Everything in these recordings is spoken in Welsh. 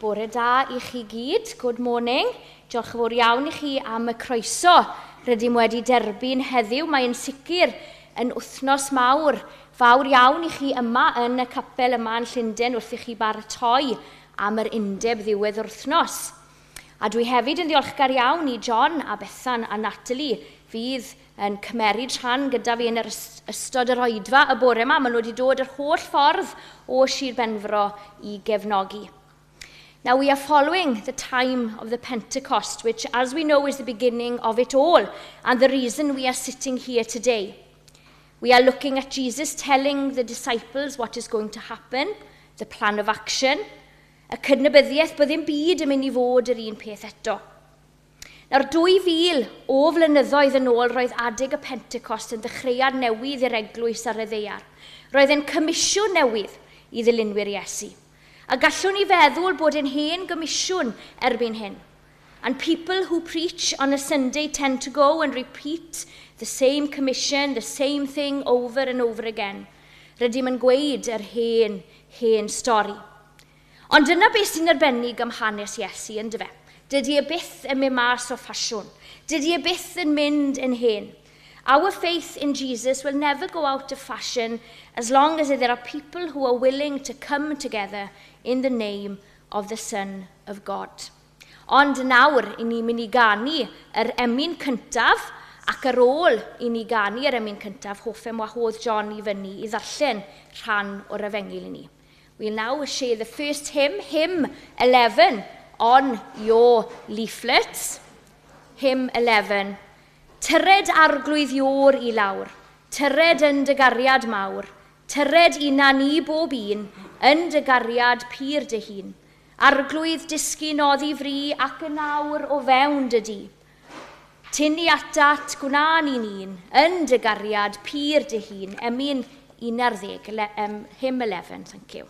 Bore da I chi gyd, good morning. Diolch yn fawr iawn I chi am y croeso rydym wedi derbyn heddiw. Mae'n sicr yn wythnos mawr, fawr iawn I chi yma yn y capel yma yn Llundain wrth I chi baratoi am yr undeb ddiwedd yr wythnos. A dwi hefyd yn ddiolchgar iawn I John a Bethan a Natalie fydd yn cymeryd rhan gyda fi yn yr ystod yr oedfa y bore yma. Maen nhw wedi dod yr holl ffordd o Sir Benfro I gefnogi. Now we are following the time of the Pentecost, which as we know is the beginning of it all and the reason we are sitting here today. We are looking at Jesus telling the disciples what is going to happen, the plan of action, y cydnabyddiaeth bydd ddim byd yn mynd I fod yr un peth eto. Nawr 2000 o flynyddoedd yn ôl roedd adeg y Pentecost yn ddechreuad newydd i'r Eglwys ar y ddaear. Roedd e'n comisiwn newydd I ddilynwyr Iesu. A gallwn ni feddwl bod yn hen gomisiwn erbyn hyn. And people who preach on a Sunday tend to go and repeat the same commission, the same thing over and over again. Rydym yn gweud yr hen stori. Ond dyna beth sy'n arbennig am hanes Iesu yn dyfe. Dydy e byth yn mynd mas o ffasiwn. Dydy e byth yn mynd yn hen. Our faith in Jesus will never go out of fashion as long as there are people who are willing to come together in the name of the Son of God. Ond nawr, I ni mynd I ganu yr emyn cyntaf, ac ar ôl I ni ganu yr emyn cyntaf, hoffem wahodd John I fyny I ddarllen rhan o'r efengil I ni. We'll now share the first hymn, hymn 11, on your leaflets. Hymn 11. Tyred arglwydd io'r I lawr, tyred yn dy gariad mawr, tyred una ni bob un, yn dy gariad pur dy hun. Arglwydd disgyn oddi fri ac yn awr o fewn dy di. Tynnu atat gwna ni'n un, yn dy gariad pur dy hun. Emyn 11, hymn 11, thank you.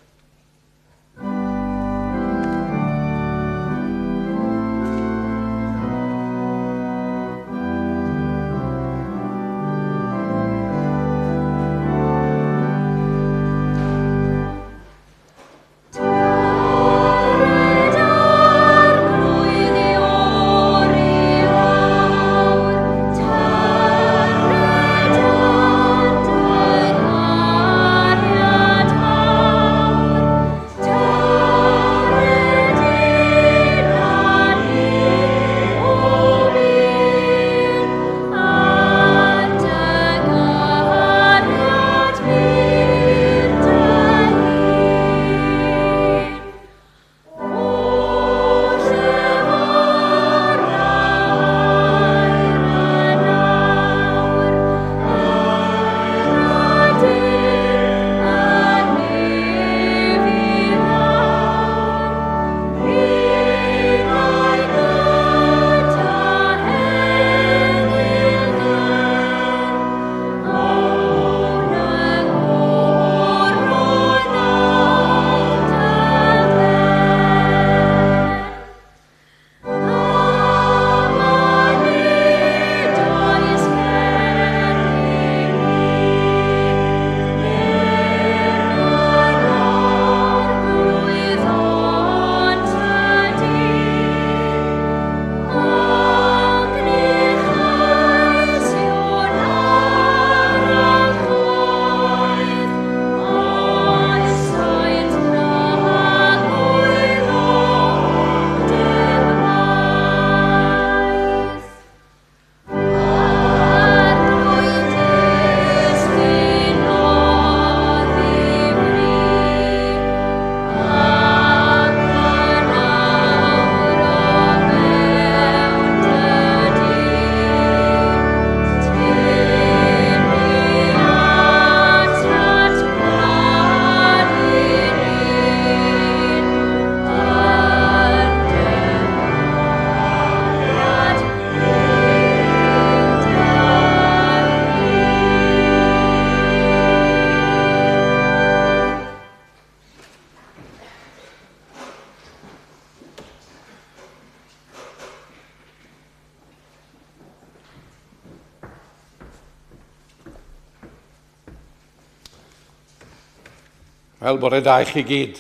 Wel, bore da I chi gyd,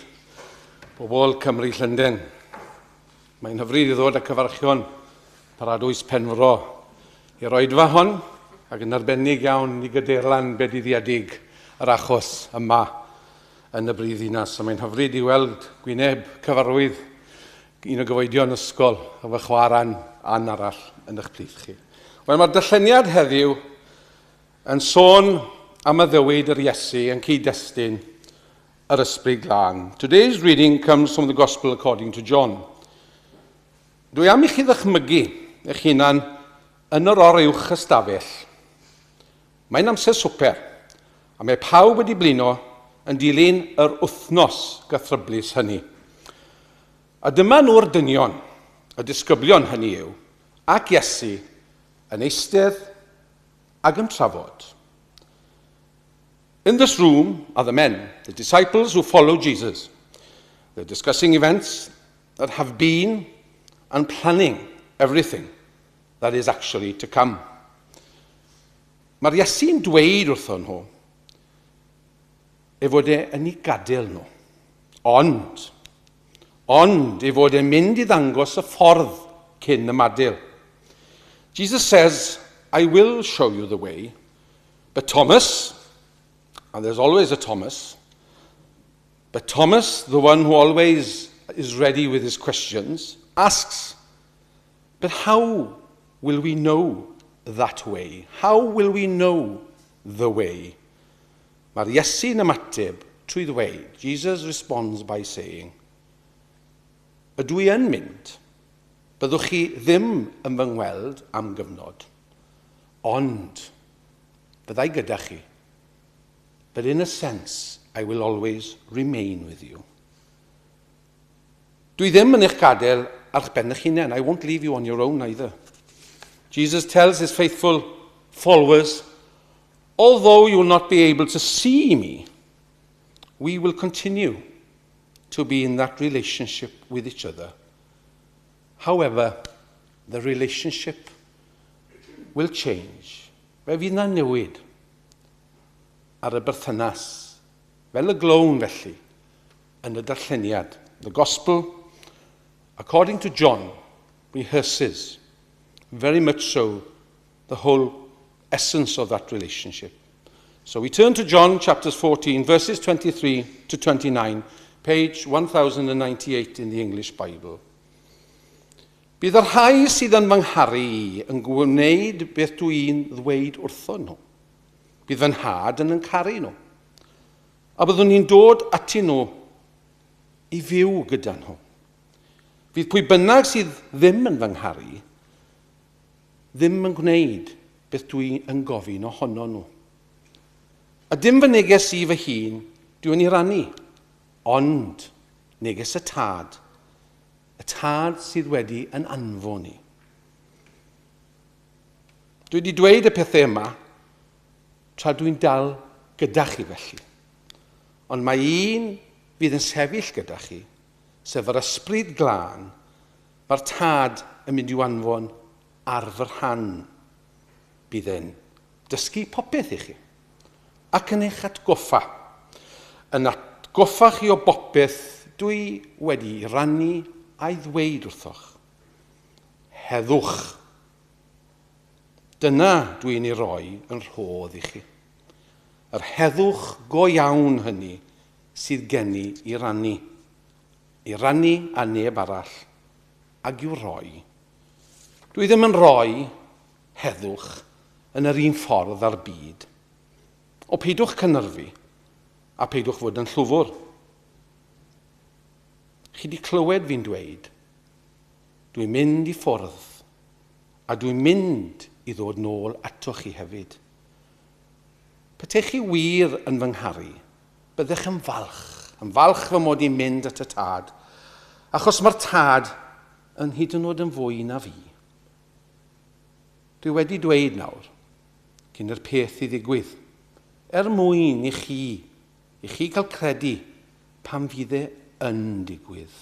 bobl Cymru Llundain. Mae'n hyfryd i ddod â cyfarchion paradwys Penfro i'r oedfa hon, ac yn arbennig iawn i gydeirlan bedyddiedig yr achos yma yn y brifddinas. A mae'n hyfryd i weld gwyneb cyfarwydd un o gyfoedion ysgol o fy chwaran arall yn eich plith chi. Wel, mae'r darlleniad heddiw yn sôn am y ddywyd yr Iesu yn cyd-destun yr Ysbryd Glân. Today's reading comes from the Gospel according to John. Dwi am i chi ddychmygu eich hunan yn yr oruwch ystafell. Mae'n amser swper, a mae pawb wedi blino yn dilyn yr wythnos gythryblus hynny. A dyma nhw'r dynion, y disgyblion hynny yw, ac Iesu yn eistedd ac yn trafod. In this room are the men, the disciples who follow Jesus. They're discussing events that have been and planning everything that is actually to come. Mae'r Iesu'n dweud wrthon nhw fod yn ei gadael nhw. Ond fod e'n mynd i ddangos y ffordd cyn y madael. Jesus says, I will show you the way. But Thomas, and there's always a Thomas, but Thomas, the one who always is ready with his questions, asks, but how will we know that way? How will we know the way? Mae'r Iesu'n ymateb trwy ddweud. Jesus responds by saying, ydw i yn mynd, byddwch chi ddim yn fy ngweld am gyfnod, ond byddai gyda chi. But in a sense, I will always remain with you. Dwi ddim yn eich gadael ar ben eich hunain. I won't leave you on your own either. Jesus tells his faithful followers, although you will not be able to see me, we will continue to be in that relationship with each other. However, the relationship will change. Fe fydd na newid ar y berthynas, fel y glown felly, yn y darlleniad. The Gospel, according to John, rehearses very much so the whole essence of that relationship. So we turn to John chapters 14, verses 23 to 29, page 1098 in the English Bible. Bydd yr rhai sydd yn fy ngharu i yn gwneud beth dwi'n ddweud wrthon nhw. Bydd fy nhad yn caru nhw. A byddwn ni'n dod ati nhw i fyw gyda nhw. Fydd pwy bynnag sydd ddim yn fy ngharu ddim yn gwneud beth dwi'n gofyn ohono nhw. A dim fy neges i fy hun dwi'n ei rannu, ond neges y tad sydd wedi yn anfon ni. Dwi wedi dweud y pethau yma tra dwi'n dal gyda chi felly. Ond mae un fydd yn sefyll gyda chi, sef yr Ysbryd Glân, mae'r tad yn mynd i'w anfon ar fy rhan. Bydd e'n dysgu popeth i chi, ac yn eich atgoffa. Yn atgoffa chi o bopeth dwi wedi rannu a'i ddweud wrthoch. Heddwch. Dyna dwi'n ei roi yn rhodd i chi. Yr heddwch go iawn hynny sydd gen i rannu. I rannu a neb arall, ac i'w roi. Dwi ddim yn rhoi heddwch yn yr un ffordd ar byd. O peidwch cynyrfu, a peidwch fod yn llwfwr. Chi wedi clywed fi'n dweud, dwi'n mynd i ffwrdd, a dwi'n mynd i ddod nôl atoch chi hefyd. Petech chi wir yn fy ngharu, byddech yn falch fy mod i'n mynd at y tad, achos mae'r tad yn hyd yn oed yn fwy na fi. Dwi wedi dweud nawr, cyn yr peth i ddigwydd, mwyn i chi cael credu pam fydd e yn digwydd.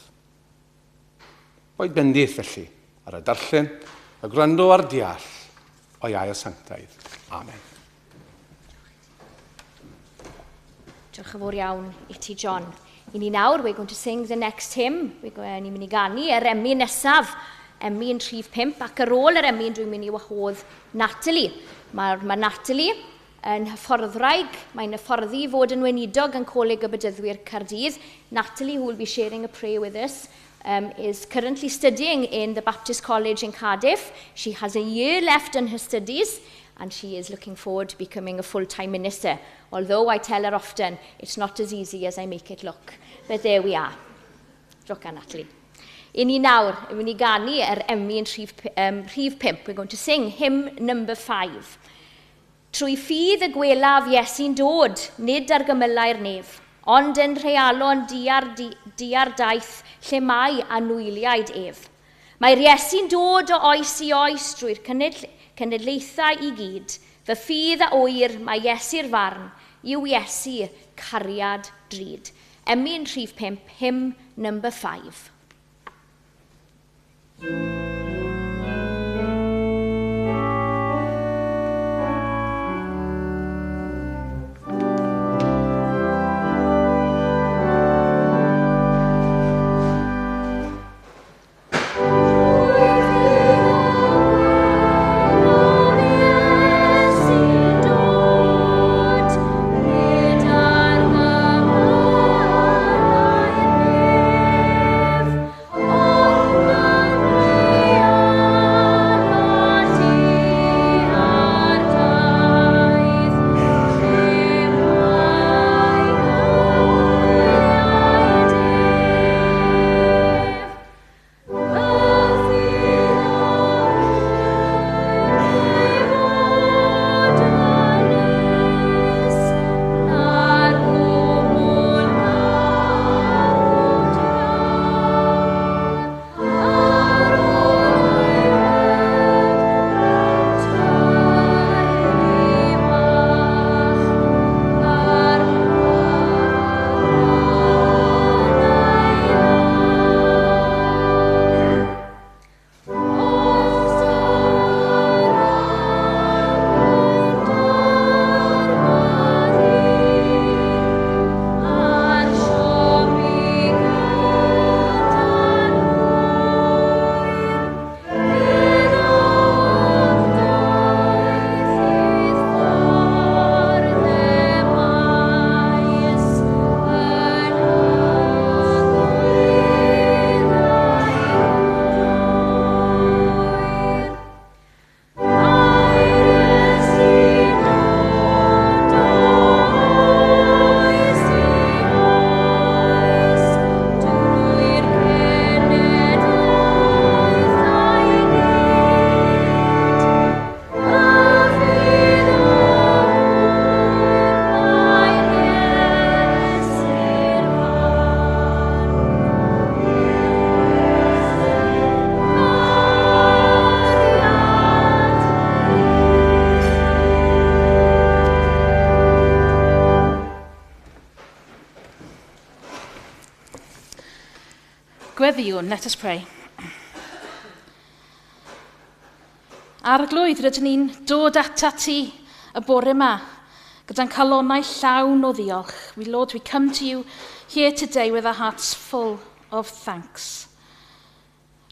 Boed bendith felly ar y darllen, y gwrando ar deall o'i ail sanctaidd. Amen. Diolch yn fawr iawn i ti, John. I ni nawr, we're going to sing the next hymn. Ni'n mynd I ganu emyn nesaf, emyn 35, ac ar ôl emyn dwi'n mynd I wahodd Natalie. Mae Natalie yn hyfforddwraig, mae'n hyfforddi fod yn weinidog yn Coleg y Bydyddwyr Caerdydd. Natalie, who will be sharing a prayer with us, is currently studying in the Baptist College in Cardiff. She has a year left in her studies, and she is looking forward to becoming a full-time minister. Although I tell her often, it's not as easy as I make it look. But there we are. Joca, Natalie. I ni nawr, yn mynd I ganu emyn rhif 5. We're going to sing hymn number 5. Trwy ffydd y gwelaf Iesu'n dod, nid ar gymylau'r nef, ond yn rhealon diar daeth lle mae anwyliaid ef. Mae'r Iesu'n dod o oes I oes drwy'r cenedlaethau I gyd. Fy ffydd a oer mae Iesu'r farn, yw Iesu cariad drud. Emyn rhif 5, hymn number 5. Gweddiwn, let us pray. Arglwydd, rydyn ni'n dod ata ti y bore yma gyda'n calonnau llawn o ddiolch. Lord, we come to you here today with our hearts full of thanks.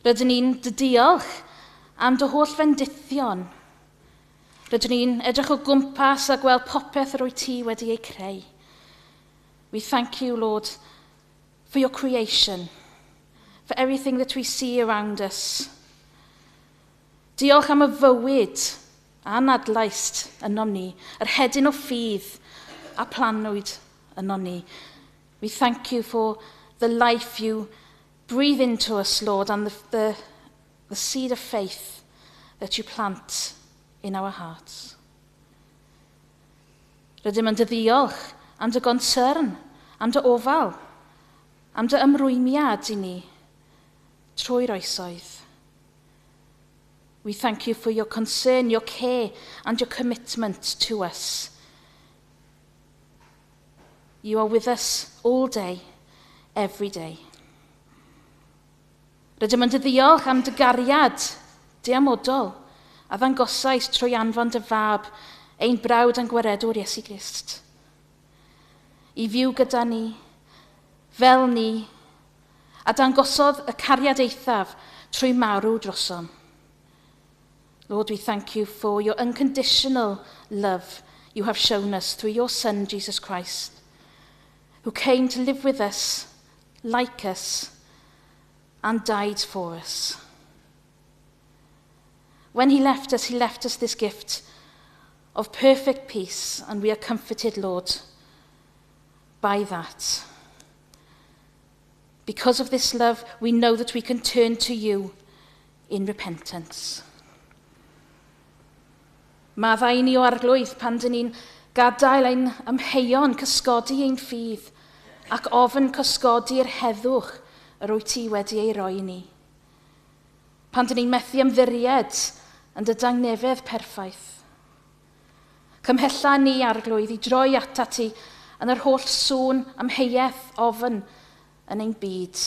Rydyn ni'n dy diolch am dy holl fendithion. Rydyn ni'n edrych o gwmpas a gweld popeth yr wyt ti wedi ei creu. We thank you, Lord, for your creation, for everything that we see around us. Diolch am y fywyd a nadlaist yno ni, yr hedyn o ffydd a planwyd yno ni. We thank you for the life you breathe into us, Lord, and the seed of faith that you plant in our hearts. Rydym yn dy ddiolch am dy gonsern, am dy ofal, am dy ymrwymiad I ni trwy'r oesoedd. We thank you for your concern, your care, and your commitment to us. You are with us all day, every day. Rydym yn dy ddiolch am dy gariad, diamodol, a ddangosais trwy anfon dy fab, ein brawd yn gwaredwr Iesu Grist. I fyw gyda ni, fel ni, a dangosodd y cariad eithaf trwy marw drosom. Lord, we thank you for your unconditional love you have shown us through your Son, Jesus Christ, who came to live with us, like us, and died for us. When he left us this gift of perfect peace, and we are comforted, Lord, by that. Because of this love, we know that we can turn to in repentance. Maddau ni o arglwydd pan dyn ni'n gadael ein ymheuon cysgodi ein ffydd ac ofyn cysgodi'r heddwch yr wyt ti wedi ei roi ni. Pan dyn ni'n methu ymddiried yn dy dangnefedd perffaith. Cymhella ni arglwydd i droi ata ti yn yr holl sŵn amheuaeth ofyn yn ein byd.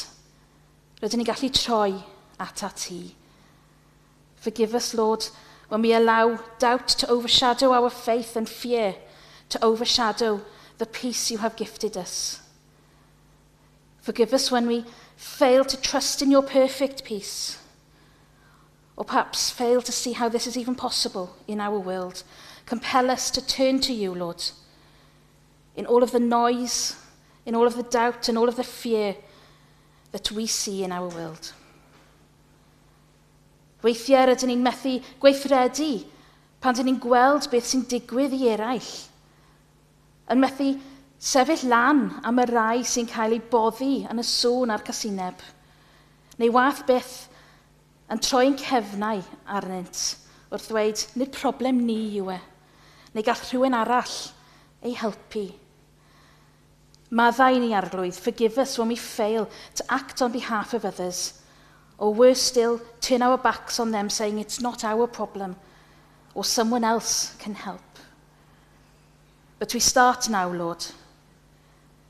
Rydyn ni gallu troi ata ti. Forgive us, Lord, when we allow doubt to overshadow our faith and fear to overshadow the peace you have gifted us. Forgive us when we fail to trust in your perfect peace, or perhaps fail to see how this is even possible in our world. Compel us to turn to you, Lord, in all of the noise, in all of the doubt, and all of the fear that we see in our world. Weithiau rydyn ni'n methu gweithredu pan dyn ni'n gweld beth sy'n digwydd i eraill. Yn methu sefyll lan am y rai sy'n cael ei boddi yn y sŵn a'r casineb. Neu wath byth yn troi'n cefnau arnynt wrth ddweud, nid problem ni yw e. Neu gall rhywun arall ei helpu. Maddau ni arglwydd, forgive us when we fail to act on behalf of others, or worse still, turn our backs on them saying it's not our problem, or someone else can help. But we start now, Lord.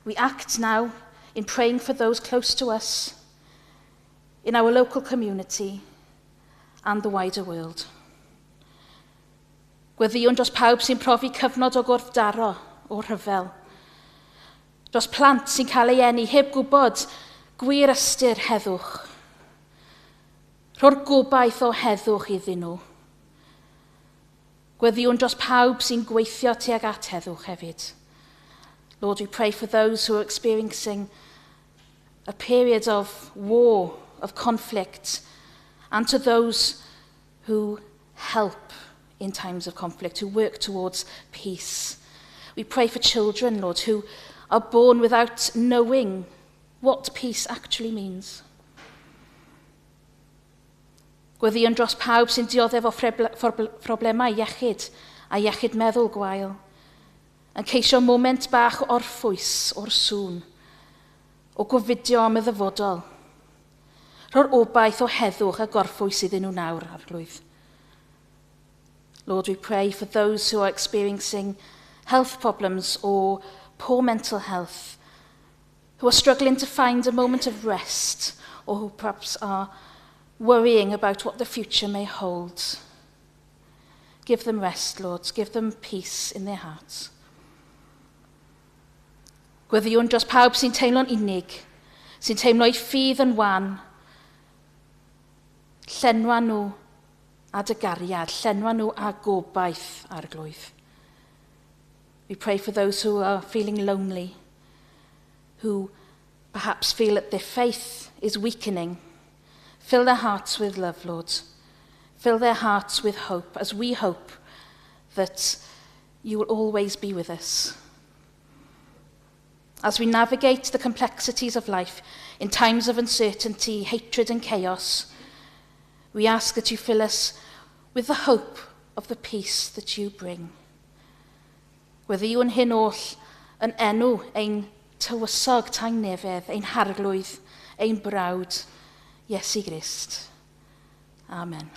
We act now in praying for those close to us, in our local community, and the wider world. Gweddiwn dros pawb sy'n profi cyfnod o gwrthdaro, o rhyfel. Dros plant sy'n cael ei eni heb gwybod gwir ystyr heddwch. Rho'r gobaith o heddwch iddyn nhw. Gweddiwn dros pawb sy'n gweithio tuag at heddwch hefyd. Lord, we pray for those who are experiencing a period of war, of conflict, and to those who help in times of conflict, who work towards peace. We pray for children, Lord, who are born without knowing what peace actually means. Gweddion dros pawb sy'n dioddef o problemau iechyd a iechyd meddwl gwael, yn ceisio moment bach o orffwys o'r sŵn, o gofidio am y ddyfodol. Rho'r obaith o heddwch a gorffwys iddyn nhw nawr, arglwydd. Lord, we pray for those who are experiencing health problems or poor mental health, who are struggling to find a moment of rest, or who perhaps are worrying about what the future may hold. Give them rest, Lord. Give them peace in their hearts. Gweddiwn dros pawb sy'n teimlo'n unig, sy'n teimlo'i ffydd yn wan, llenwa nhw a dy gariad, llenwa nhw a gobaith arglwydd. We pray for those who are feeling lonely, who perhaps feel that their faith is weakening. Fill their hearts with love, Lord. Fill their hearts with hope, as we hope that you will always be with us. As we navigate the complexities of life in times of uncertainty, hatred and chaos, we ask that you fill us with the hope of the peace that you bring. Whether you yn hyn oll yn enw ein tywysog tangnefedd, ein harglwydd, ein brawd, Iesu Grist. Amen.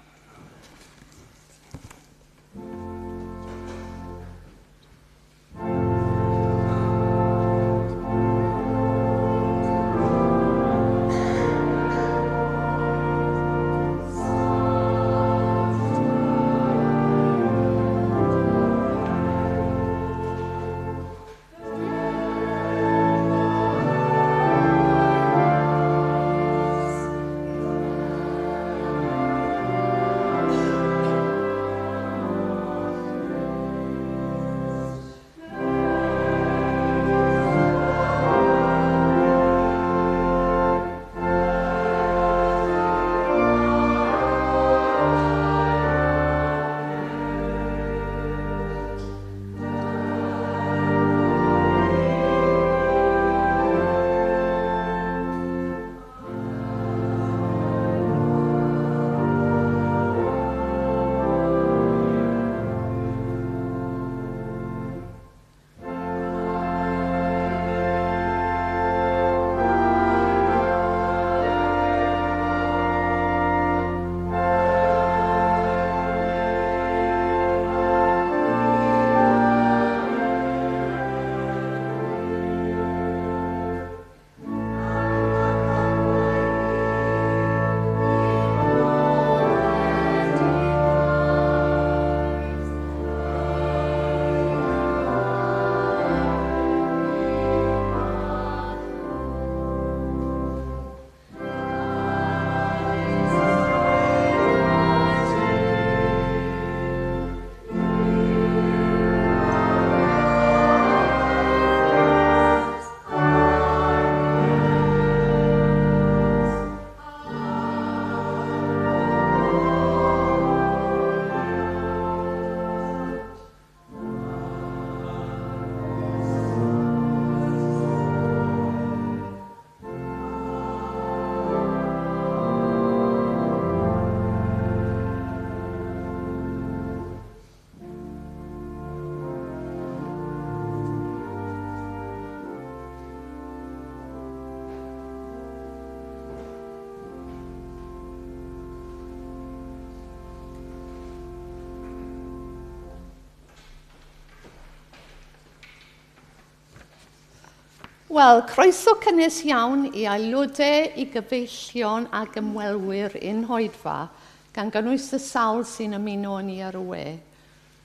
Wel, croeso cynnes iawn I aelodau, I gyfeillion ac ymwelwyr un hoedfa, gan gynnwys y sawl sy'n ymuno ni ar y we.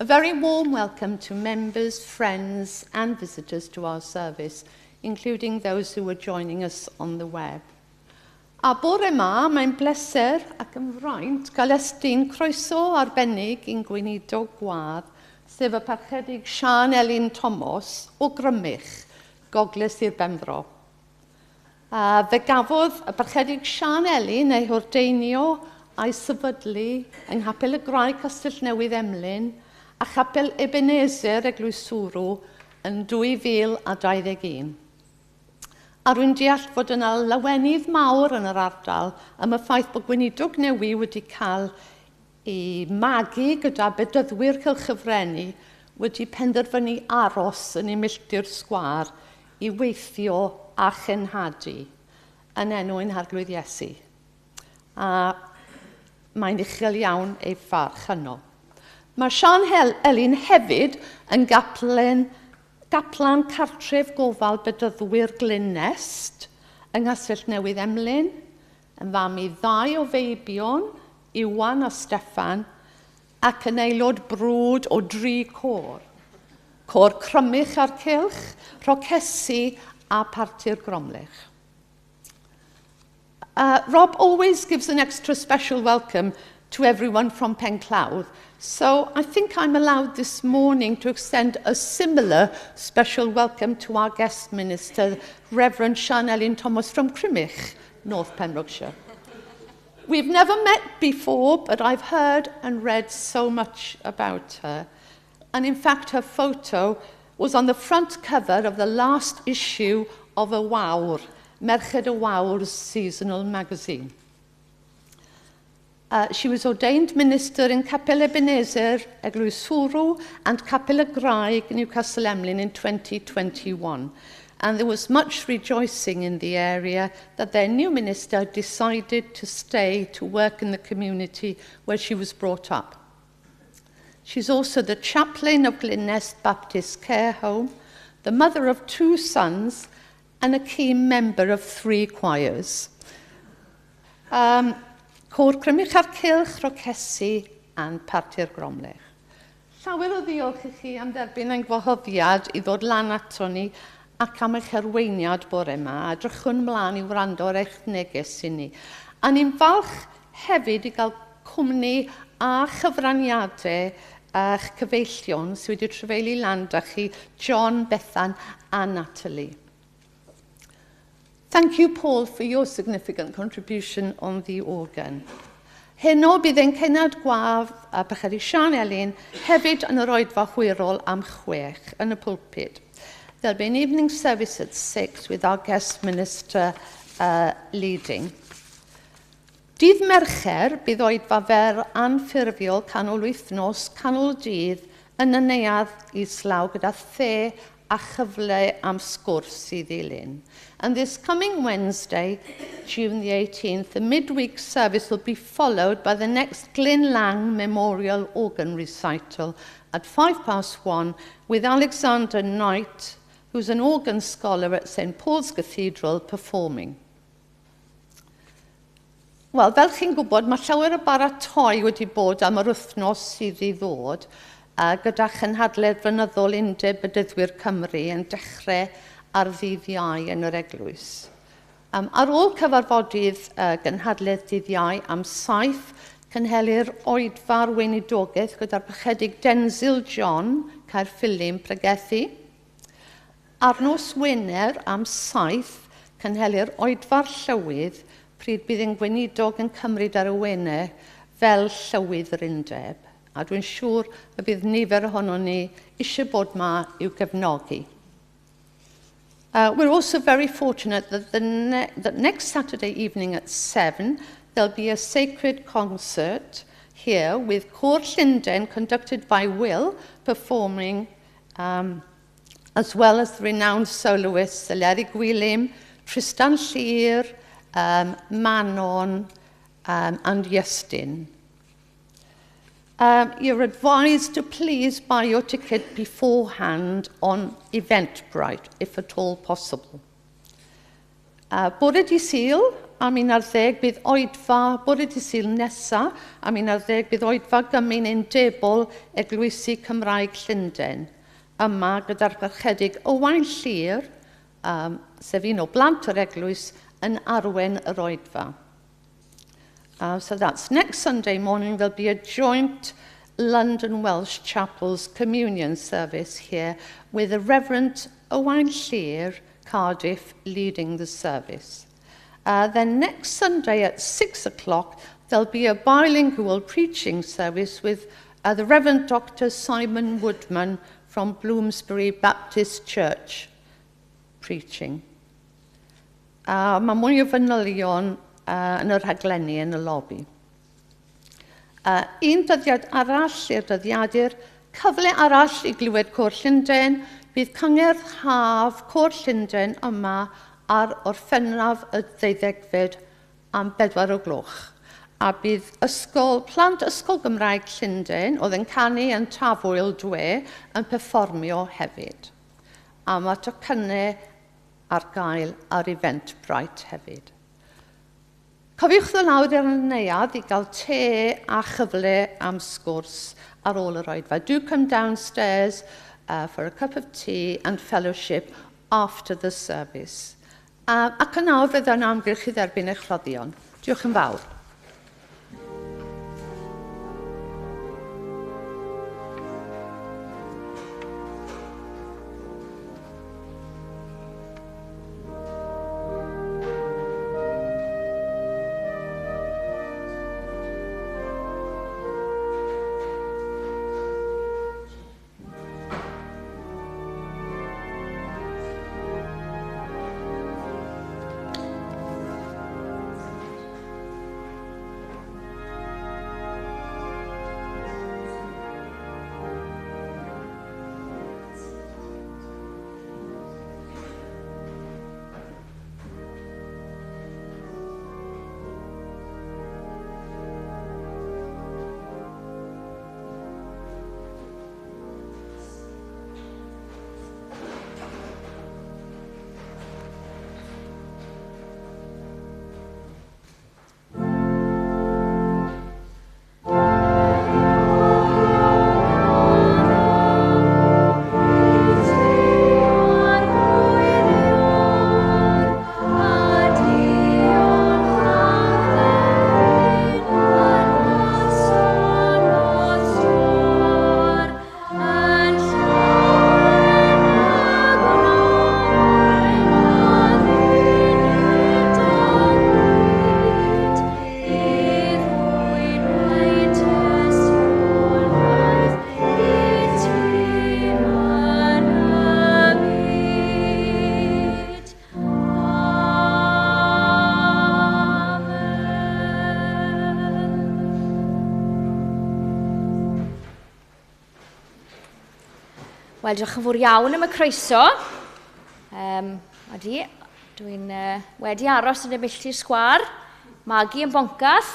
A very warm welcome to members, friends and visitors to our service, including those who are joining us on the web. A bore yma, mae'n bleser ac yn fraint gael estyn croeso arbennig i'n gweinidog gwadd, sef y parchedig Sian Elin Thomas o Grymych, Gogledd i'r Benfro. Fe gafodd y parchedig Sian Elin ei hordeinio a'i sefydlu yng Nghapel y Graig Castell Newydd Emlyn a Chapel Ebenezer Eglwys yn 2021. A rwy'n deall fod yna lawenydd mawr yn yr ardal am y ffaith bod gweinidog newydd wedi cael ei magu gyda bedyddwyr cylchyfrennu wedi penderfynu aros yn ei milltir sgwâr I weithio a chenhadu yn enw ein Arglwydd Iesu. A mae'n uchel iawn ei pharch yno. Mae Sian Elin hefyd yn gaplan cartref gofal bedyddwyr Glynest yng Nghastell Newydd Emlyn, yn fam I 2 o feibion, Iwan a Steffan, ac yn aelod brwd o 3 côr. Côr Crymych a'r Cylch, Rhocesi a Partir Gromlech. Rob always gives an extra special welcome to everyone from Penclawdd, so I think I'm allowed this morning to extend a similar special welcome to our guest minister, Reverend Sian Elin Thomas from Crymych, North Pembrokeshire. We've never met before, but I've heard and read so much about her. And in fact, her photo was on the front cover of the last issue of Y Wawr, Merched y Wawr's seasonal magazine. She was ordained minister in Capel Ebenezer, Eglwys and Capel y Graig, Newcastle Emlyn in 2021. And there was much rejoicing in the area that their new minister decided to stay to work in the community where she was brought up. She's also the chaplain of Glynest Baptist Care Home, the mother of 2 sons, and a key member of 3 choirs. Côr Crymych a'r Cylch, Rhocesi, and Partir Gromlech. Llawer o ddiolch I chi am derbyn ein gwahoddiad I ddod lan ato ni ac am eich arweiniad bore yma, a drychwn mlaen I wrando ar eich neges I ni. A ni'n falch hefyd I gael cwmni a chyfraniadau eich cyfeillion sydd wedi trefeili lan da chi, John, Bethan a Natalie. Thank you, Paul, for your significant contribution on the organ. Heno bydd ein cenad gwaf a Parchedi Sian Elin hefyd yn yr oedfa hwyrol am 6 yn y pulpit. There'll be an evening service at 6 with our guest minister leading. Dydd Mercher bydd oedfa fer anffurfiol canol wythnos, canol dydd yn y neuadd Islaw gyda the a chyfle am sgwrs I ddilyn. And this coming Wednesday, June the 18th, the midweek service will be followed by the next Glyn Lang Memorial Organ Recital at 1:05 with Alexander Knight, who's an organ scholar at St Paul's Cathedral, performing. Wel, fel chi'n gwybod, mae llawer o baratoi wedi bod am yr wythnos sydd I ddod, gyda chynhadledd flynyddol Undeb Bedyddwyr Cymru yn dechrau ar ddydd Iau yn yr Eglwys. Ar ôl cyfarfodydd gynhadledd dydd Iau am 7, cynhelir oedfa'r weinidogaeth gyda'r parchedig Denzil John, Caerphilly, Pregethu. Ar nos Wener am 7, cynhelir oedfa'r llywydd pryd bydd yn gweinidog yn cymryd ar y Wener fel llywydd yr Undeb. A dwi'n siŵr y bydd nifer ohono ni eisiau bod yma i'w gefnogi. We're also very fortunate that next Saturday evening at 7, there'll be a sacred concert here with Côr Llundain conducted by Will performing, as well as the renowned soloists Eleri Gwilym, Tristan Llyr, Manon, and Iestyn. You're advised to please buy your ticket beforehand on Eventbrite, if at all possible. Bore Dydd Sul, am 11 bydd oedfa, bore Dydd Sul nesa, am 11 bydd oedfa gymyn undebol Eglwysi Cymraeg Llundain. Yma gyda'r barchedig Owain Llyr, sef un o blant o'r eglwys, yn arwen yr oedfa. So that's next Sunday morning. There'll be a joint London Welsh Chapel's communion service here with the Reverend Owain Llyr, Cardiff, leading the service. Then next Sunday at 6 o'clock, there'll be a bilingual preaching service with the Reverend Dr. Simon Woodman from Bloomsbury Baptist Church preaching. Mae mwy o fanylion yn yr rhaglenni yn y lobby. Un dyddiad arall i'r dyddiadur, cyfle arall i glywed Côr Llundain, bydd cyngerdd haf Côr Llundain yma ar Orffennaf y 12fed am 4 o gloch. A bydd plant ysgol Gymraeg Llundain, oedd yn canu yn Tafwyl Dwe, yn perfformio hefyd. A mae tocynnau ar gael ar Eventbrite hefyd. Cofiwch ddod lawr ar y neuadd i gael te a chyfle am sgwrs ar ôl yr oedfa. Do come downstairs for a cup of tea and fellowship after the service. Ac yn awr fydd yn amgylch i dderbyn eich rhoddion. Diolch yn fawr. Wel, diolch yn fawr iawn am y croeso. Dwi'n wedi aros yn y milltir sgwar. Magi yn boncath,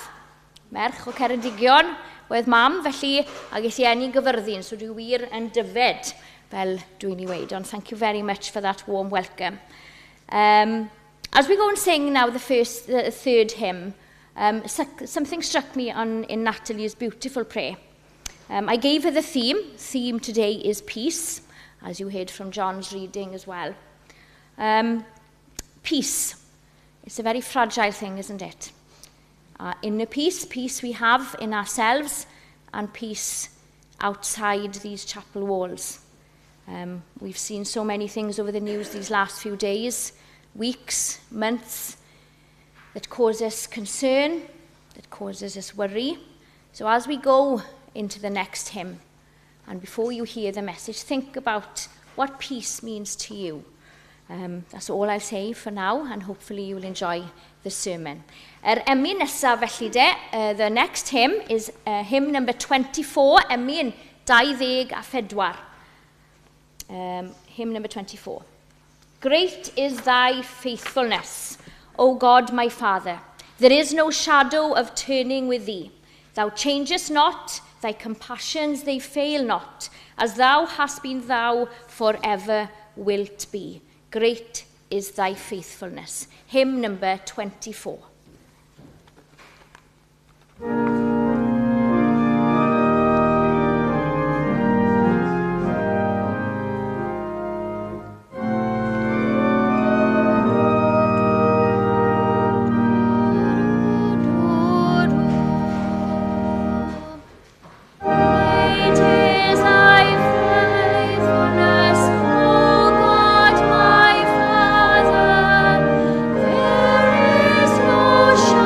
merch o Ceredigion, wedd mam, felly ag eith i enni gyfyrddin, so dwi wir yn dyfed, fel dwi'n i weid. Ond thank you very much for that warm welcome. As we go and sing now the third hymn, something struck me in Natalie's beautiful prayer. I gave her the theme. Theme today is peace, as you heard from John's reading as well. Peace. It's a very fragile thing, isn't it? Inner peace we have in ourselves, and peace outside these chapel walls. We've seen so many things over the news these last few days, weeks, months, that cause us concern, that causes us worry. So as we go into the next hymn, and before you hear the message, think about what peace means to you. That's all I'll say for now, and hopefully you'll enjoy the sermon. Emyn nesaf felly de, the next hymn is hymn number 24, Emyn 24. Hymn number 24. Great is thy faithfulness, O God my Father. There is no shadow of turning with thee. Thou changest not, thy compassions they fail not, as thou hast been thou forever wilt be. Great is thy faithfulness. Hymn number 24. Shadow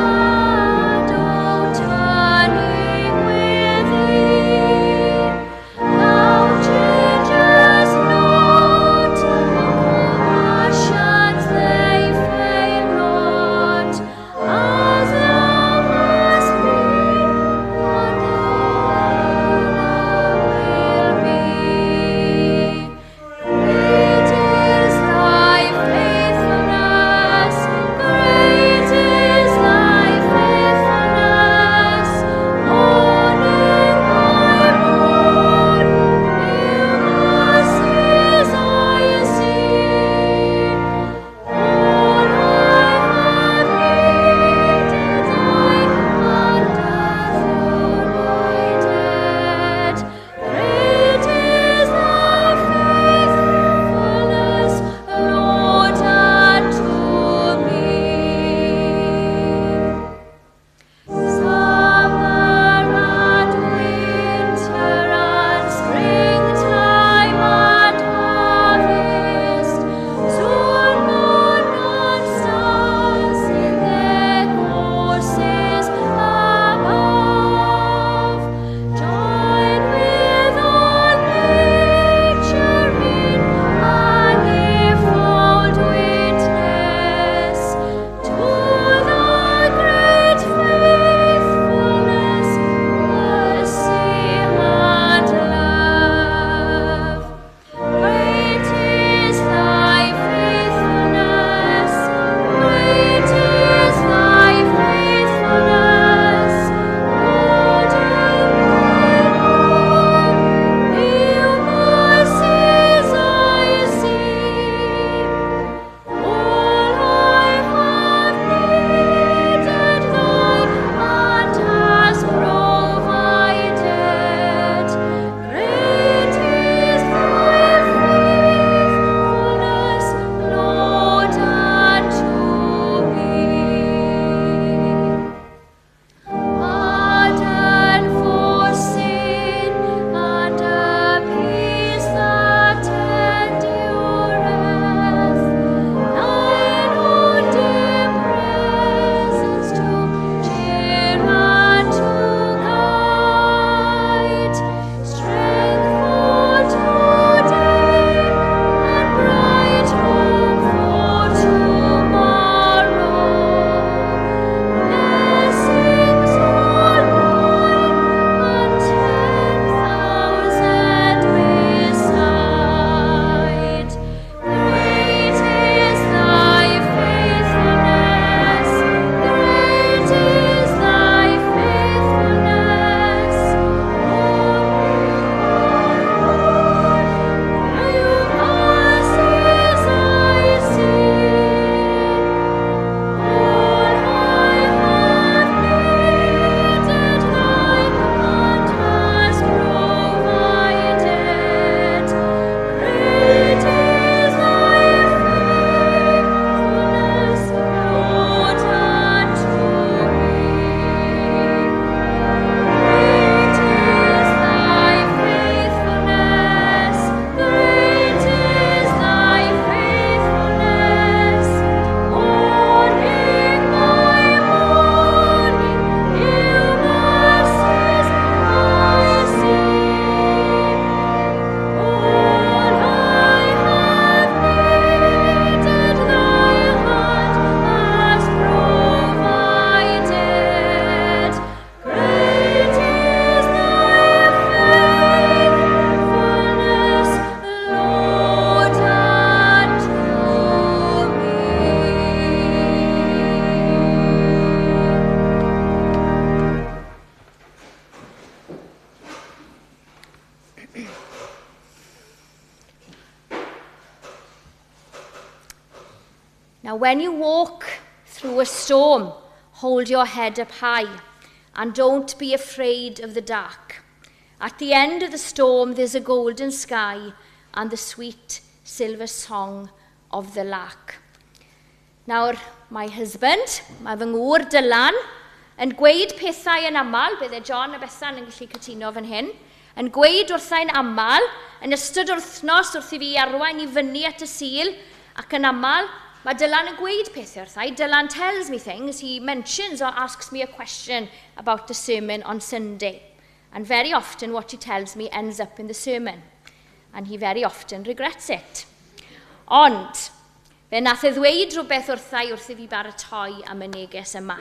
Now, when you walk through a storm, hold your head up high and don't be afraid of the dark. At the end of the storm, there's a golden sky and the sweet silver song of the lark. Nawr, my husband, mae fy ngŵr Dylan, yn gweud pethau yn aml, bydde John a Bethan yn gallu cytuno fan hyn, yn gweud wrthau'n aml, yn ystod wrthnos wrth i fi arwain i fyny at y sil, ac yn aml, mae Dylan yn gweud pethau wrthau. Dylan tells me things, he mentions or asks me a question about the sermon on Sunday. And very often what he tells me ends up in the sermon. And he very often regrets it. Ond, fe nath e ddweud rhywbeth wrthau wrth i fi baratoi am y neges yma.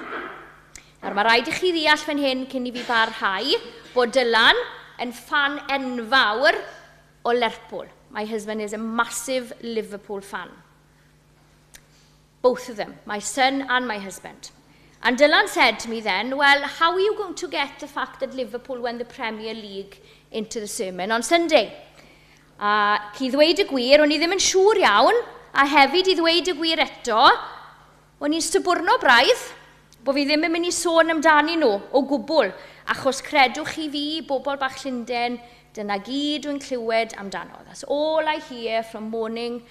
Nawr, mae rhaid i chi ddeall fan hyn cyn i fi barhau bod Dylan yn fan enfawr o Lerpwl. My husband is a massive Liverpool fan. Both of them, my son and my husband. And Dylan said to me then, well, how are you going to get the fact that Liverpool won the Premier League into the sermon on Sunday? Ci ddweud y gwir, o'n i ddim yn siŵr iawn, a hefyd i ddweud y gwir eto, o'n i'n stybwrno braidd, bod fi ddim yn mynd i sôn amdani nhw o gwbl, achos credwch chi fi, bobl bach Llundain, dyna gyd dwi'n clywed amdano. That's all I hear from morning,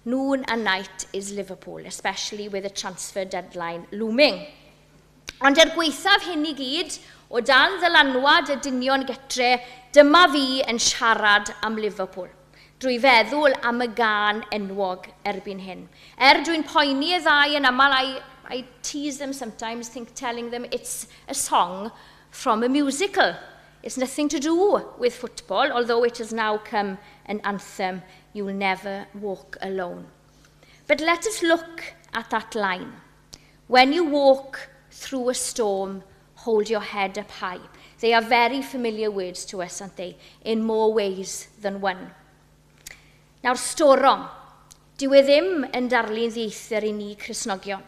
noon and night is Liverpool, especially with the transfer deadline looming. Ond gweithaf hyn i gyd, o dan ddylanwad y dynion getre, dyma fi yn siarad am Liverpool. Drwy feddwl am y gân enwog erbyn hyn. Dwi'n poeni y ddau yn aml, I tease them sometimes, telling them it's a song from a musical. It's nothing to do with football, although it has now come an anthem, You'll Never Walk Alone. But let us look at that line. When you walk through a storm, hold your head up high. They are very familiar words to us, aren't they? In more ways than one. Nawr, storm. Dyw e ddim yn darlun ddieithr i ni Cristnogion.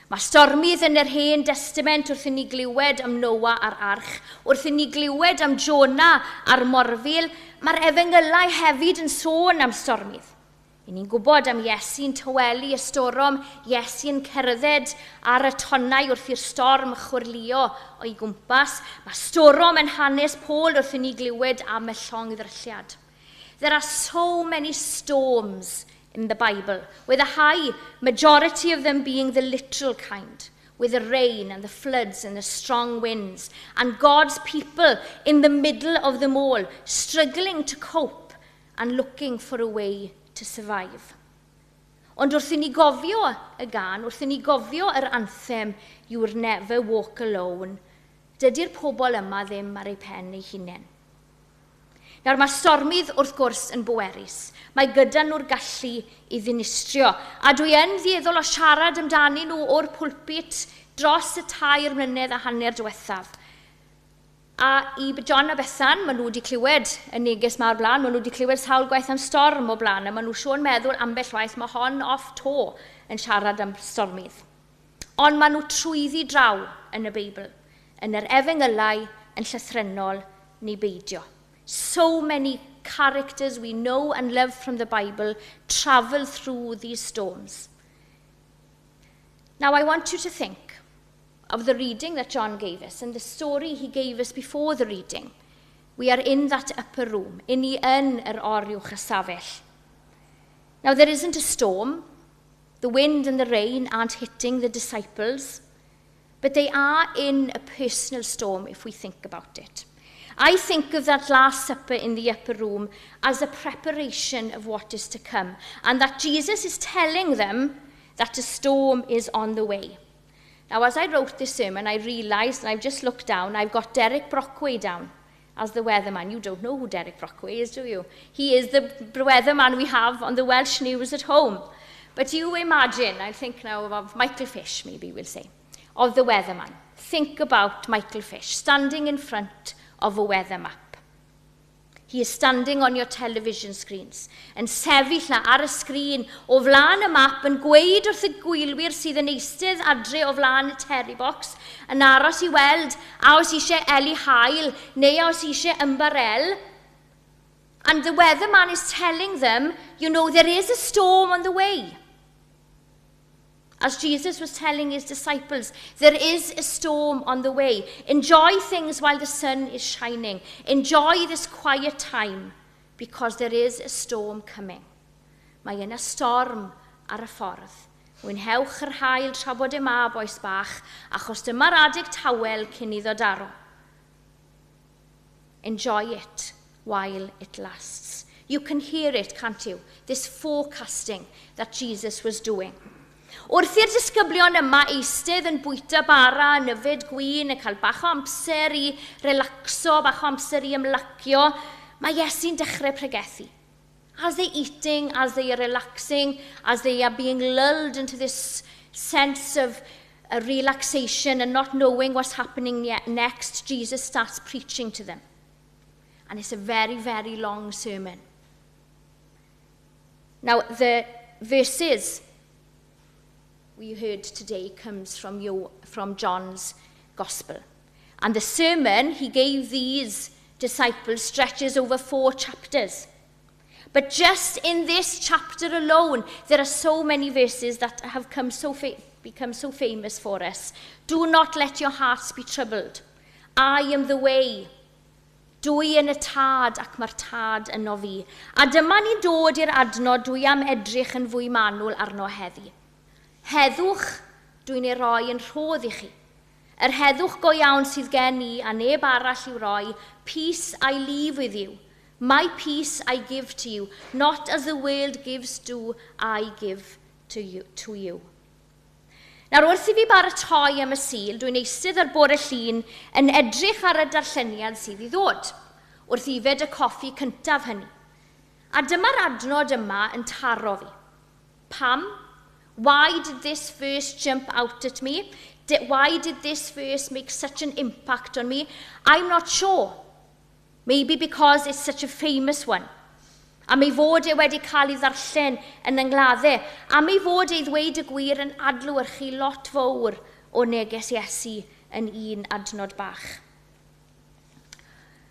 Mae stormydd yn yr Hen Testament wrth i ni glywed am Noa a'r arch, wrth i ni glywed am Jona a'r morfil, mae'r Efengylau hefyd yn sôn am stormydd. I ni'n gwybod am Iesu'n tywelu y storm, Iesu'n cerdded ar y tonnau wrth i'r storm chwrlio o'i gwmpas. Mae storm yn hanes Paul wrth i ni glywed am y llong ddrylliad. There are so many storms in the Bible, with a high majority of them being the literal kind, with the rain and the floods and the strong winds, and God's people in the middle of them all, struggling to cope and looking for a way to survive. Ond wrth i ni gofio y gân, wrth i ni gofio yr anthem, You'll Never Walk Alone, dydy'r pobl yma ddim ar eu pen eu hunain. Nawr, mae stormydd wrth gwrs yn bwerus. Mae gyda nhw'r gallu i ddinistrio. A dwi yn ddieddol o siarad amdani nhw o'r pwlpit dros y 2 mlynedd a hanner diwethaf. A i John a Bethan, maen nhw wedi clywed y neges ma'r blaen, maen nhw wedi clywed sawl gwaith am storm o blaen, a maen nhw Sion meddwl ambell waith mae hon off to yn siarad am stormydd. Ond maen nhw trwyddi draw yn y Beibl, yn yr Efengylau, yn llythrennol neu beidio. So many characters we know and love from the Bible travel through these storms. Now, I want you to think of the reading that John gave us and the story he gave us before the reading. We are in that upper room, in ni yn yr oriwch ystafell. Now, there isn't a storm. The wind and the rain aren't hitting the disciples, but they are in a personal storm if we think about it. I think of that Last Supper in the upper room as a preparation of what is to come, and that Jesus is telling them that a storm is on the way. Now, as I wrote this sermon, I realised, and I've just looked down, I've got Derek Brockway down as the weatherman. You don't know who Derek Brockway is, do you? He is the weatherman we have on the Welsh News at home. But you imagine, I think now of Michael Fish, maybe we'll say, of the weatherman. Think about Michael Fish standing in front of a weather map. He is standing on your television screens and sefyll na ar y sgrin o flaen y map yn gweud wrth y gwylwyr sydd yn eistedd adre o flaen y terry box yn aros i weld a os eisiau Eli Hael neu os eisiau ymbarel. And the weatherman is telling them, you know, there is a storm on the way. As Jesus was telling his disciples, there is a storm on the way. Enjoy things while the sun is shining. Enjoy this quiet time, because there is a storm coming. Mae yna storm ar y ffordd. Mwynhewch yr haul tra bod y mab oes bach, achos dyma'r adeg tawel cyn iddo daro. Enjoy it while it lasts. You can hear it, can't you? This forecasting that Jesus was doing. Wrth i'r disgyblion yma eistedd yn bwyta bara, yn yfed gwyn, yn cael bach o amser i relacso, bach o amser i ymlacio, mae Iesu'n dechrau pregethu. As they're eating, as they are relaxing, as they are being lulled into this sense of relaxation and not knowing what's happening next, Jesus starts preaching to them. And it's a very, very long sermon. Now, the verses we heard today comes from John's Gospel. And the sermon he gave these disciples stretches over 4 chapters. But just in this chapter alone, there are so many verses that have become so famous for us. Do not let your hearts be troubled. I am the way. Dwi yn y tad ac mae'r tad yno fi. A dyma ni dod i'r adnod dwi am edrych yn fwy manwl arno heddi. Heddwch dwi'n ei roi yn rhodd i chi. Yr heddwch go iawn sydd gen i a neb arall i'w roi, peace I leave with you. My peace I give to you, not as the world gives do I give to you. Nawr, wrth i fi baratoi am y Sul, dwi'n eistedd ar bore llun yn edrych ar y darlleniad sydd i ddod, wrth i fed y coffi cyntaf hynny. A dyma'r adnod yma yn taro fi. Pam? Why did this verse jump out at me? Why did this verse make such an impact on me? I'm not sure. Maybe because it's such a famous one. A mi fod e wedi cael ei ddarllen yn yngladdau. A mi fod ei ddweud y gwir yn adlewyrchu lot fawr o neges Iesu yn un adnod bach.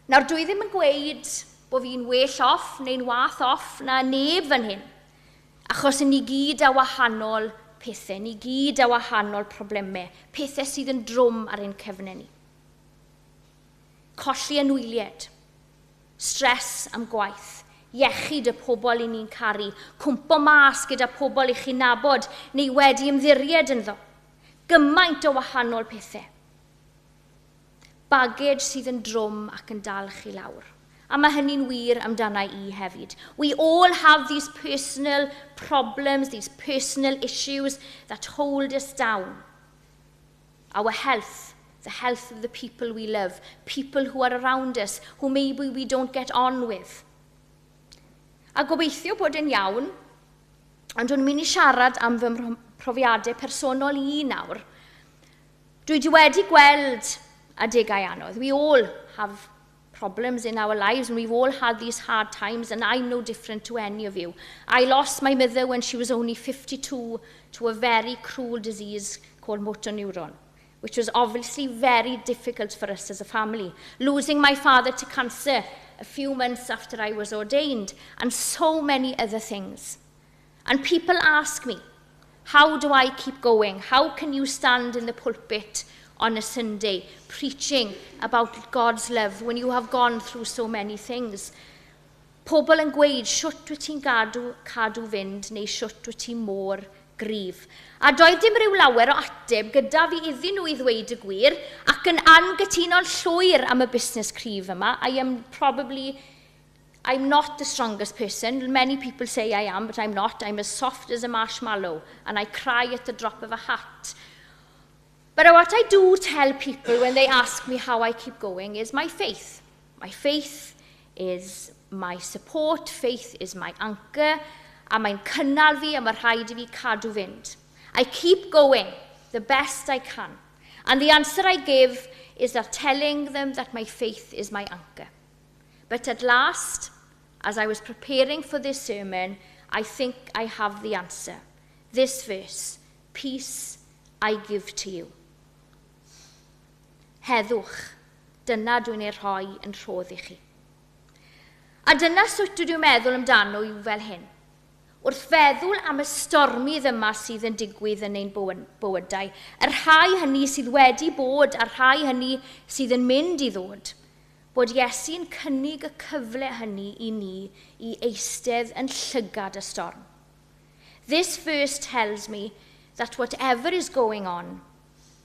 Nawr, dwi ddim yn gweud bod fi'n well off neu'n wath off na neb fan hyn. Achos ni gyd a wahanol pethau, ni gyd a wahanol problemau, pethau sydd yn drwm ar ein cyfnau ni. Colli anwyliad, stres am gwaith, iechyd y pobl i ni'n caru, cwmpo mas gyda pobl i chi'n nabod neu wedi ymddiried ynddo. Gymaint o wahanol pethau. Bagage sydd yn drwm ac yn dal chi lawr. A mae hynny'n wir amdana i hefyd. We all have these personal problems, these personal issues that hold us down. Our health, the health of the people we love, people who are around us, who maybe we don't get on with. A gobeithio bod yn iawn, ond dwi'n mynd i siarad am fy profiadau personol i nawr. Dwi wedi gweld adegau anodd. We all have problems in our lives, and we've all had these hard times, and I'm no different to any of you. I lost my mother when she was only 52 to a very cruel disease called motor neuron, which was obviously very difficult for us as a family. Losing my father to cancer a few months after I was ordained, and so many other things. And people ask me, how do I keep going? How can you stand in the pulpit on a Sunday, preaching about God's love when you have gone through so many things? Pobl yn gweud, siwt wyt ti'n cadw fynd, neu siwt wyt ti'n môr gryf. A doedd dim ryw lawer o ateb gyda fi iddyn nhw i ddweud y gwir, ac yn angytuno'n llwyr am y busnes cryf yma. I'm not the strongest person. Many people say I am, but I'm not. I'm as soft as a marshmallow, and I cry at the drop of a hat. But what I do tell people when they ask me how I keep going is my faith. My faith is my support, faith is my anchor, a mae'n cynnal fi a mae rhaid i fi cadw fynd. I keep going the best I can. And the answer I give is that telling them that my faith is my anchor. But at last, as I was preparing for this sermon, I think I have the answer. This verse, peace I give to you. Heddwch, dyna dwi'n ei rhoi yn rhodd i chi. A dyna sut dwi'n meddwl amdano yw fel hyn. wrth feddwl am y stormydd yma sydd yn digwydd yn ein bywydau, y rhai hynny sydd wedi bod a'r rhai hynny sydd yn mynd i ddod, bod Iesu'n cynnig y cyfle hynny i ni i eistedd yn llygad y storm. This verse tells me that whatever is going on,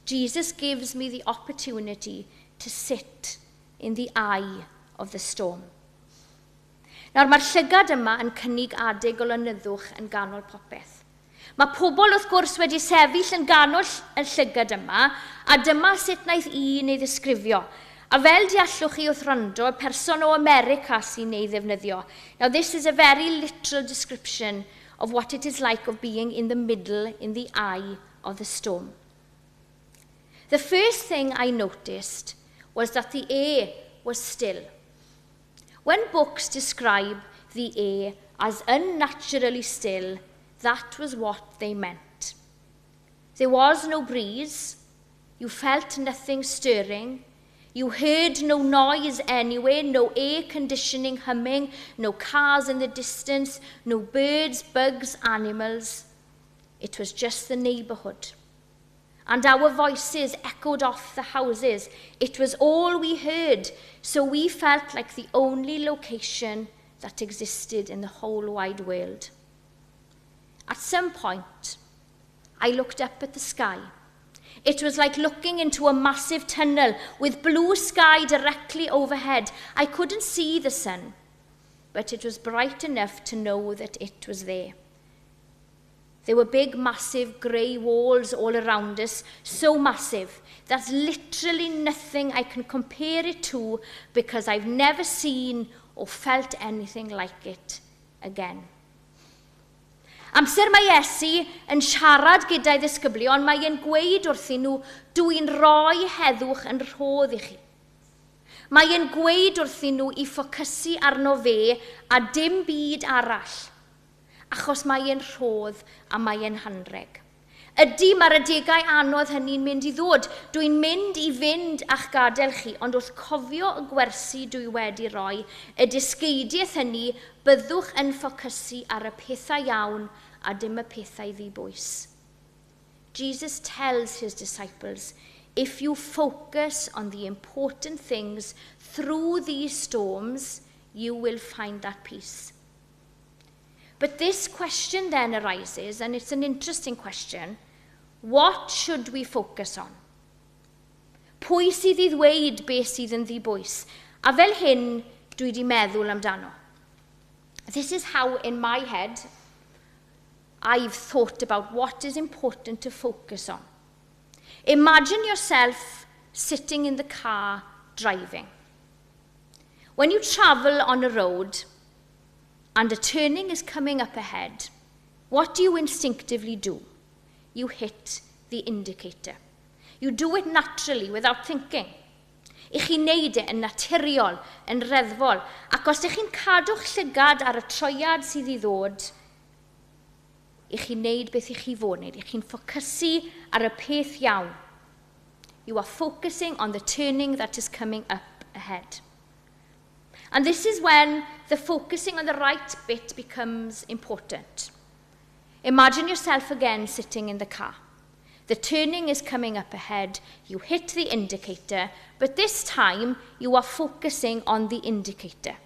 Jesus gives me the opportunity to sit in the eye of the storm. Nawr, mae'r llygad yma yn cynnig adeg o lonyddwch yn ganol popeth. Mae pobl wrth gwrs wedi sefyll yn ganol y llygad yma, a dyma sut wnaeth neu ddisgrifio. A fel deallwch chi wrth rando, y person o America sy'n ei ddefnyddio. Now, this is a very literal description of what it is like of being in the middle, in the eye of the storm. The first thing I noticed was that the air was still. When books describe the air as unnaturally still, that was what they meant. There was no breeze, you felt nothing stirring, you heard no noise anywhere, no air conditioning humming, no cars in the distance, no birds, bugs, animals. It was just the neighbourhood. And our voices echoed off the houses. It was all we heard, so we felt like the only location that existed in the whole wide world. At some point, I looked up at the sky. It was like looking into a massive tunnel with blue sky directly overhead. I couldn't see the sun, but it was bright enough to know that it was there. There were big, massive grey walls all around us, so massive that literally nothing I can compare it to because I've never seen or felt anything like it again. Amser mae Iesu yn siarad gyda'i ddisgyblion, mae e'n gweud wrthyn nhw, dwi'n rhoi heddwch yn rhodd i chi. Mae e'n gweud wrthyn nhw i ffocysu arno fe a dim byd arall, achos mae e'n rhodd a mae e'n hanreg. Ydy mae'r adegau anodd hynny'n mynd i ddod. Dwi'n mynd i fynd a'ch gadael chi, ond wrth cofio y gwersi dwi wedi rhoi, y disgeidiaeth hynny, byddwch yn ffocysu ar y pethau iawn a dim y pethau ddibwys. Jesus tells his disciples, if you focus on the important things through these storms, you will find that peace. But this question then arises, and it's an interesting question. What should we focus on? Pwy sydd i ddweud beth sydd yn ddibwys? A fel hyn, dwi wedi meddwl amdano. This is how, in my head, I've thought about what is important to focus on. Imagine yourself sitting in the car driving. When you travel on a road, and a turning is coming up ahead, what do you instinctively do? You hit the indicator. You do it naturally, without thinking. Ich chi'n neud e yn naturiol, yn reddfol, ac os ych chi'n cadw'ch llygad ar y troiad sydd i ddod, ich chi'n neud beth ich chi fod wneud. Ich chi'n ffocysu ar y peth iawn. You are focusing on the turning that is coming up ahead. And this is when the focusing on the right bit becomes important. Imagine yourself again sitting in the car. The turning is coming up ahead. You hit the indicator, but this time you are focusing on the indicator.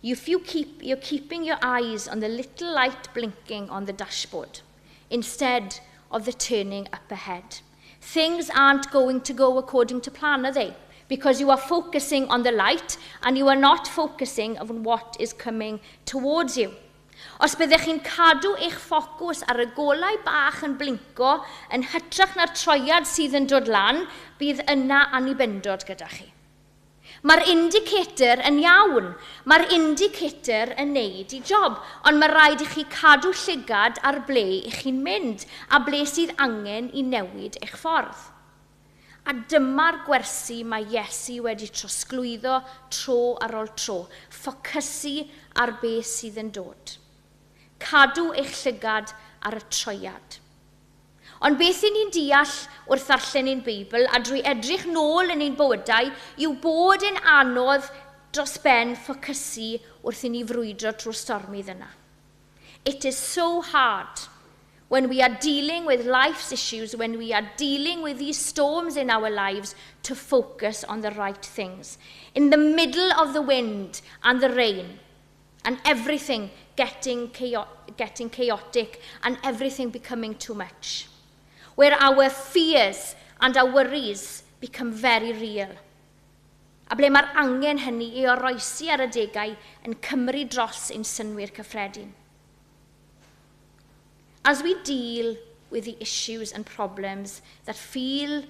You're keeping your eyes on the little light blinking on the dashboard instead of the turning up ahead. Things aren't going to go according to plan, are they? Because you are focusing on the light and you are not focusing on what is coming towards you. Os byddech chi'n cadw eich ffocws ar y golau bach yn blinco yn hytrach na'r troiad sydd yn dod lan, bydd yna annibyndod gyda chi. Mae'r indicator yn iawn, mae'r indicator yn neud I job, ond mae rhaid I chi cadw llygad ar ble I chi'n mynd a ble sydd angen I newid eich ffordd. A dyma'r gwersi mae Iesu wedi trosglwyddo tro ar ôl tro, ffocysu ar beth sydd yn dod. Cadw eich llygad ar y troiad. Ond beth I ni'n deall wrth ddarllen ein Beibl a drwy edrych nôl yn ein bywydau yw bod yn anodd dros ben ffocysu wrth I ni frwydro trwy'r stormydd yna. It is so hard when we are dealing with life's issues, when we are dealing with these storms in our lives, to focus on the right things. In the middle of the wind and the rain, and everything getting chaotic, and everything becoming too much, where our fears and our worries become very real. A ble mae'r angen hynny i oroesi ar y degau yn cymryd dros ein synwyr cyffredin. As we deal with the issues and problems that feel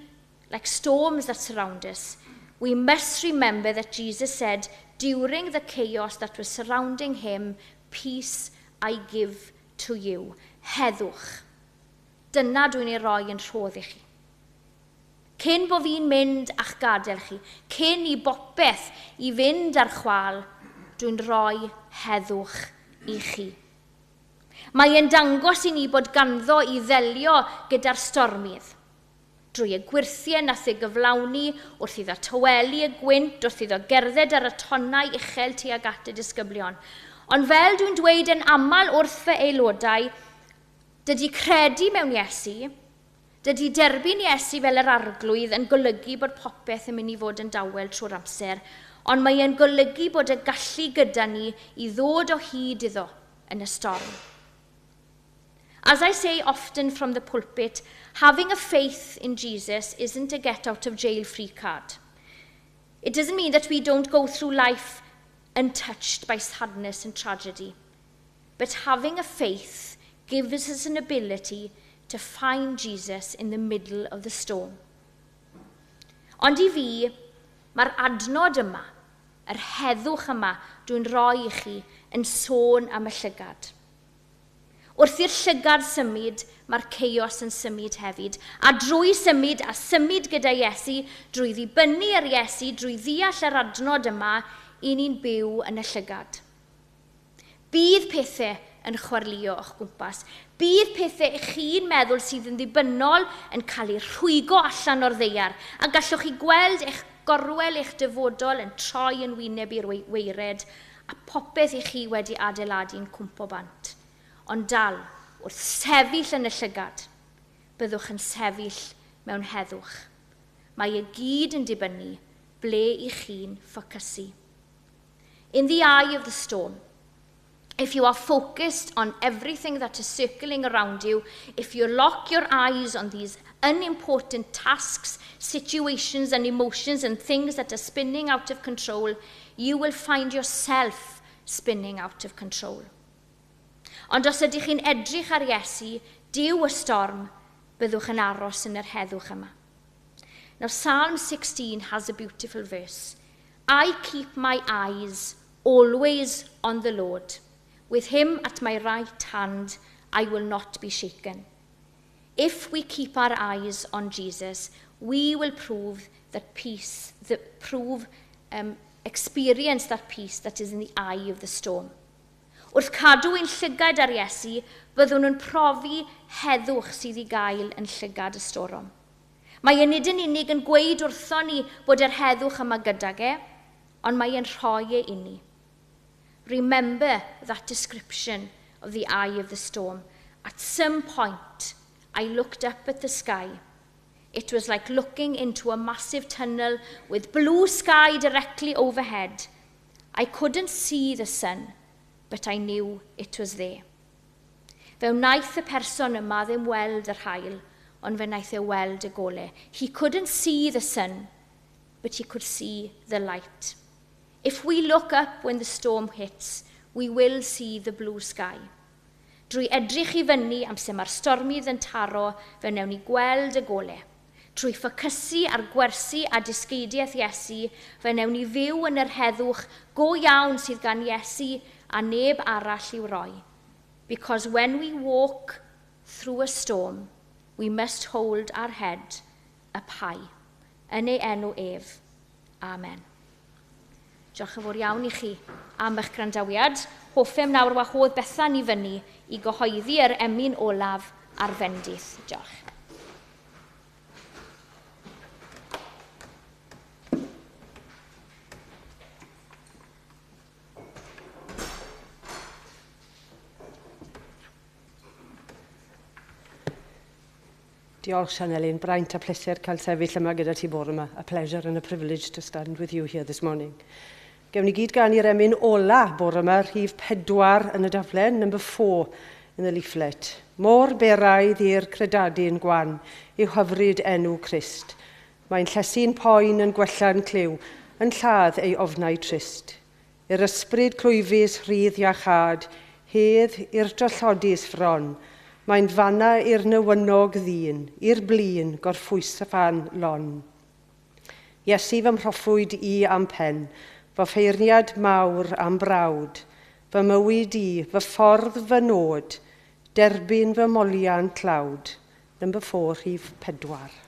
like storms that surround us, we must remember that Jesus said, during the chaos that was surrounding him, peace I give to you. Heddwch. Dyna dwi'n ei roi yn rhodd i chi. Cyn bo fi'n mynd a'ch gadael chi, cyn i bopeth i fynd ar chwal, dwi'n roi heddwch i chi. Mae e'n dangos i ni bod ganddo i ddelio gyda'r stormydd. Drwy y gwirthiau nath ei gyflawni, wrth iddo tywelu y gwynt, wrth iddo gerdded ar y tonnau uchel tuag at y disgyblion. Ond fel dwi'n dweud yn aml wrth fy aelodau, dydy credu mewn Iesu, dydy derbyn Iesu fel yr arglwydd yn golygu bod popeth yn mynd i fod yn dawel trwy'r amser, ond mae e'n golygu bod y gallu gyda ni i ddod o hyd iddo yn y storm. As I say often from the pulpit, having a faith in Jesus isn't a get-out-of-jail-free card. It doesn't mean that we don't go through life untouched by sadness and tragedy. But having a faith gives us an ability to find Jesus in the middle of the storm. Ond I fi, mae'r adnod yma, yr heddwch yma dwi'n rhoi i chi yn sôn am y llygad. Wrth i'r llygad symud, mae'r chaos yn symud hefyd. A drwy symud a symud gyda Iesu, drwy ddibynnu ar Iesu, drwy ddeall yr adnod yma, i ni'n byw yn y llygad. Bydd pethau yn chwarlio o'ch gwmpas. Bydd pethau eich chi'n meddwl sydd yn ddibynnol yn cael ei rhwygo allan o'r ddeiar, a gallwch chi gweld eich gorwel eich dyfodol yn troi yn wyneb i'r weired, a popeth i chi wedi adeiladu'n cwmpo bant. Ond dal, wrth sefyll yn y llygad, byddwch yn sefyll mewn heddwch. Mae y gyd yn dibynnu ble i chi'n ffocysu. In the eye of the storm, if you are focused on everything that is circling around you, if you lock your eyes on these unimportant tasks, situations and emotions and things that are spinning out of control, you will find yourself spinning out of control. Ond os ydych chi'n edrych ar Iesu, diw y storm, byddwch yn aros yn yr heddwch yma. Now, Psalm 16 has a beautiful verse. I keep my eyes always on the Lord. With him at my right hand, I will not be shaken. If we keep our eyes on Jesus, we will experience that peace that is in the eye of the storm. Wrth cadw ein llygad ar Iesu, byddwn nhw'n profi heddwch sydd I gael yn llygad y storm. Mae e'n nid yn unig yn gweud wrtho ni bod yr heddwch yma gydag ond mae e'n rhoi i ni. Remember that description of the eye of the storm. At some point, I looked up at the sky. It was like looking into a massive tunnel with blue sky directly overhead. I couldn't see the sun, but I knew it was there. Fe wnaeth y person yma ddim weld yr haul, ond fe wnaeth e weld y golau. He couldn't see the sun, but he could see the light. If we look up when the storm hits, we will see the blue sky. Drwy edrych I fyny am sy'n mae'r stormydd yn taro, fe wnawn ni gweld y golau. Trwy ffocysu ar gwersi a disgeidiaeth Iesu, fe wnawn ni fyw yn yr heddwch go iawn sydd gan Iesu a neb arall i'w roi. Because when we walk through a storm, we must hold our head up high. Yn ei enw ef. Amen. Diolch yn fawr iawn I chi am eich gwrandawiad. Hoffem nawr wahodd Bethan I fyny I gyhoeddi yr emyn olaf a'r fendith. Diolch. Diolch, Sianelin. Braint a pleser cael sefyll yma gyda ti bore yma. A pleasure and a privilege to stand with you here this morning. Gewn ni gyd gan i'r emyn ola bore yma, rhif 4 yn y daflen, number 4 in the leaflet. Môr beraidd i'r credadu'n gwan, i'w hyfryd enw Crist. Mae'n llesu'n poen yn gwella'n cliw, yn lladd ei ofnau trist. I'r ysbryd clwyfus rhydd iachad, hedd i'r drollodus ffron. Mae'n fanna i'r newynog ddyn, i'r blin gorffwys y fan lon. Iesu fy mhroffwyd i am pen, fy ffeirniad mawr am brawd, fy mywyd i, fy ffordd fy nod, derbyn fy molia'n tlawd. Number 4, rhif 4.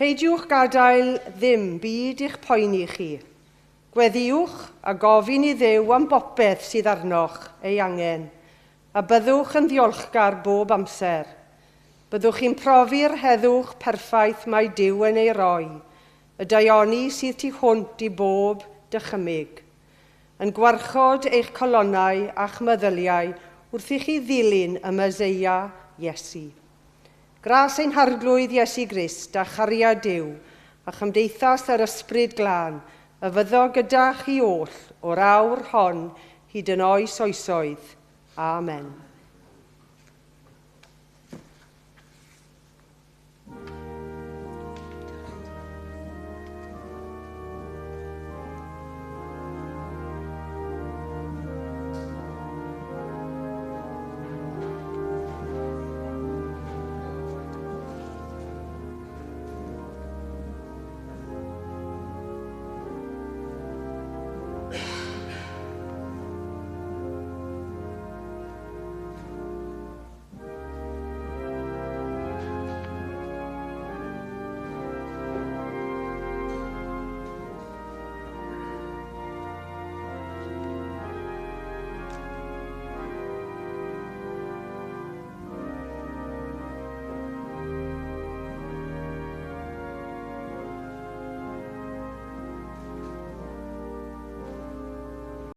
Peidiwch gadael ddim byd i'ch poeni chi. Gweddiwch a gofyn i Dduw am bopeth sydd arnoch ei angen, a byddwch yn ddiolchgar bob amser. Byddwch chi'n profi'r heddwch perffaith mae Duw yn ei roi, y daioni sydd tu hwnt i bob dychymyg, yn gwarchod eich colonnau a'ch meddyliau wrth i chi ddilyn y Meseia Iesu. Gras ein harglwydd Iesu Grist a chariad Duw, a chymdeithas yr ysbryd glân, y fyddo gyda chi oll o'r awr hon hyd yn oes oesoedd. Amen.